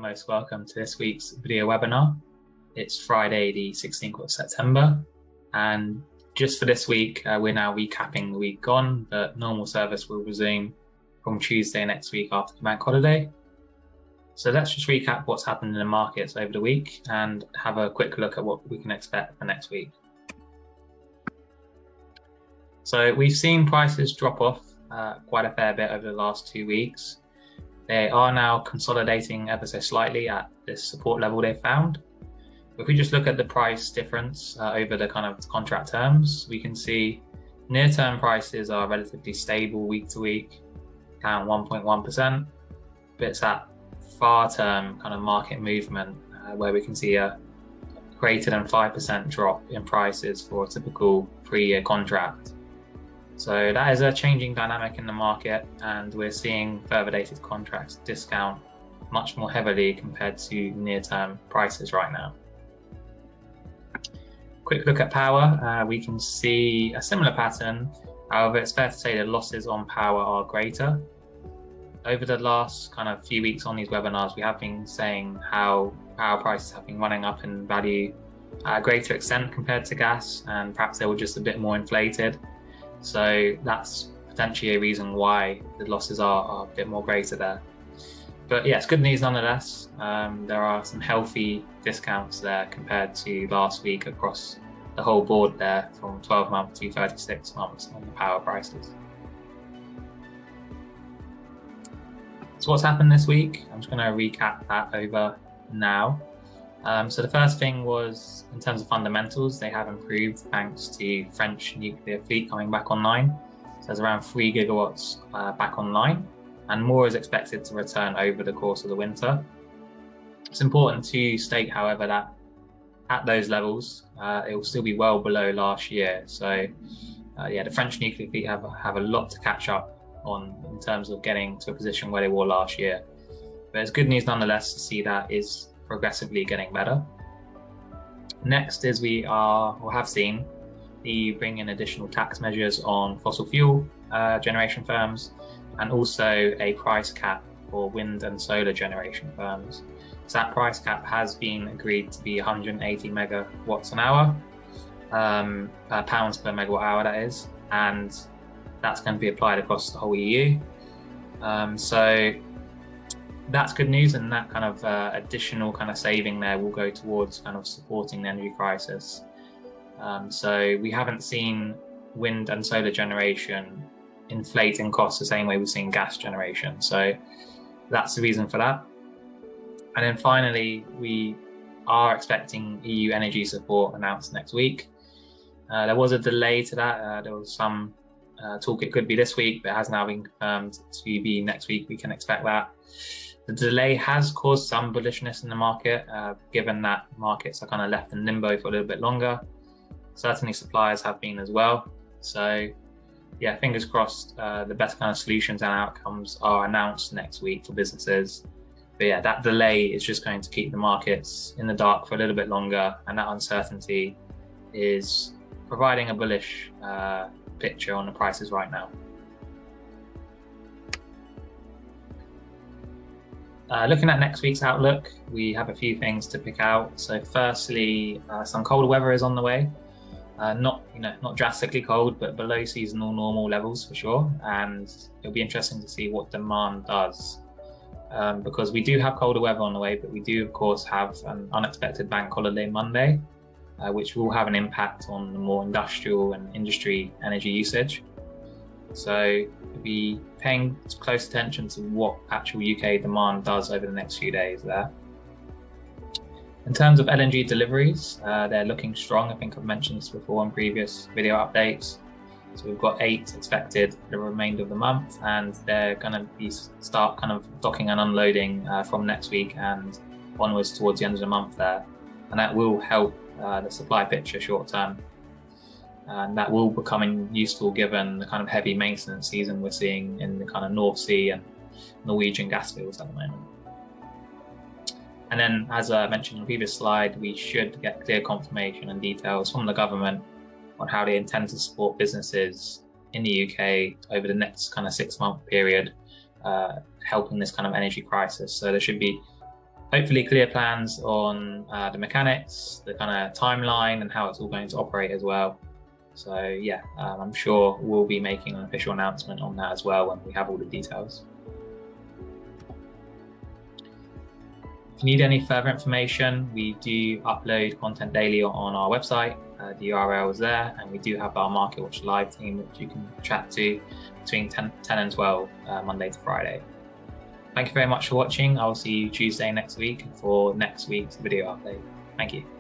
most welcome to this week's video webinar. It's Friday the 16th of September, and just for this week we're now recapping the week gone, but normal service will resume from Tuesday next week after the bank holiday. So let's just recap what's happened in the markets over the week and have a quick look at what we can expect for next week. So we've seen prices drop off quite a fair bit over the last 2 weeks. They are now consolidating ever so slightly at this support level they found. If we just look at the price difference over the kind of contract terms, we can see near-term prices are relatively stable week to week, down 1.1%, but it's that far-term kind of market movement where we can see a greater than 5% drop in prices for a typical 3-year contract. So that is a changing dynamic in the market, and we're seeing further dated contracts discount much more heavily compared to near-term prices right now. Quick look at power, we can see a similar pattern. However, it's fair to say the losses on power are greater. Over the last kind of few weeks on these webinars, we have been saying how power prices have been running up in value at a greater extent compared to gas, and perhaps they were just a bit more inflated. So that's potentially a reason why the losses are a bit more greater there. But yeah, it's good news nonetheless. There are some healthy discounts there compared to last week across the whole board there, from 12 months to 36 months on the power prices. So what's happened this week? I'm just going to recap that over now. So the first thing was, in terms of fundamentals, they have improved thanks to French nuclear fleet coming back online. So there's around 3 gigawatts back online, and more is expected to return over the course of the winter. It's important to state, however, that at those levels, it will still be well below last year. So yeah, the French nuclear fleet have a lot to catch up on in terms of getting to a position where they were last year. But it's good news nonetheless to see that is progressively getting better. Next is we have seen the bring in additional tax measures on fossil fuel generation firms, and also a price cap for wind and solar generation firms. So that price cap has been agreed to be 180 megawatts an hour, pounds per megawatt hour that is, and that's going to be applied across the whole EU. So that's good news, and that kind of additional kind of saving there will go towards kind of supporting the energy crisis. So we haven't seen wind and solar generation inflate in costs the same way we've seen gas generation. So that's the reason for that. And then finally, we are expecting EU energy support announced next week. There was a delay to that. There was some talk it could be this week, but it has now been confirmed to be next week. We can expect that. The delay has caused some bullishness in the market, given that markets are kind of left in limbo for a little bit longer. Certainly suppliers have been as well. So yeah, fingers crossed the best kind of solutions and outcomes are announced next week for businesses. But yeah, that delay is just going to keep the markets in the dark for a little bit longer, and that uncertainty is providing a bullish picture on the prices right now. Looking at next week's outlook, we have a few things to pick out. So firstly, some colder weather is on the way. Not drastically cold, but below seasonal normal levels for sure. And it'll be interesting to see what demand does, because we do have colder weather on the way, but we do of course have an unexpected bank holiday Monday, which will have an impact on the more industrial and industry energy usage. So we'll be paying close attention to what actual UK demand does over the next few days there. In terms of LNG deliveries, they're looking strong. I think I've mentioned this before on previous video updates. So we've got 8 expected for the remainder of the month, and they're going to start kind of docking and unloading from next week and onwards towards the end of the month there. And that will help the supply picture short term. And that will become useful given the kind of heavy maintenance season we're seeing in the kind of North Sea and Norwegian gas fields at the moment. And then, as I mentioned in the previous slide, we should get clear confirmation and details from the government on how they intend to support businesses in the UK over the next kind of 6-month period, helping this kind of energy crisis. So there should be hopefully clear plans on the mechanics, the kind of timeline, and how it's all going to operate as well. So yeah, I'm sure we'll be making an official announcement on that as well when we have all the details. If you need any further information, we do upload content daily on our website. The URL is there, and we do have our Market Watch live team, which you can chat to between 10 and 12, Monday to Friday. Thank you very much for watching. I will see you Tuesday next week for next week's video update. Thank you.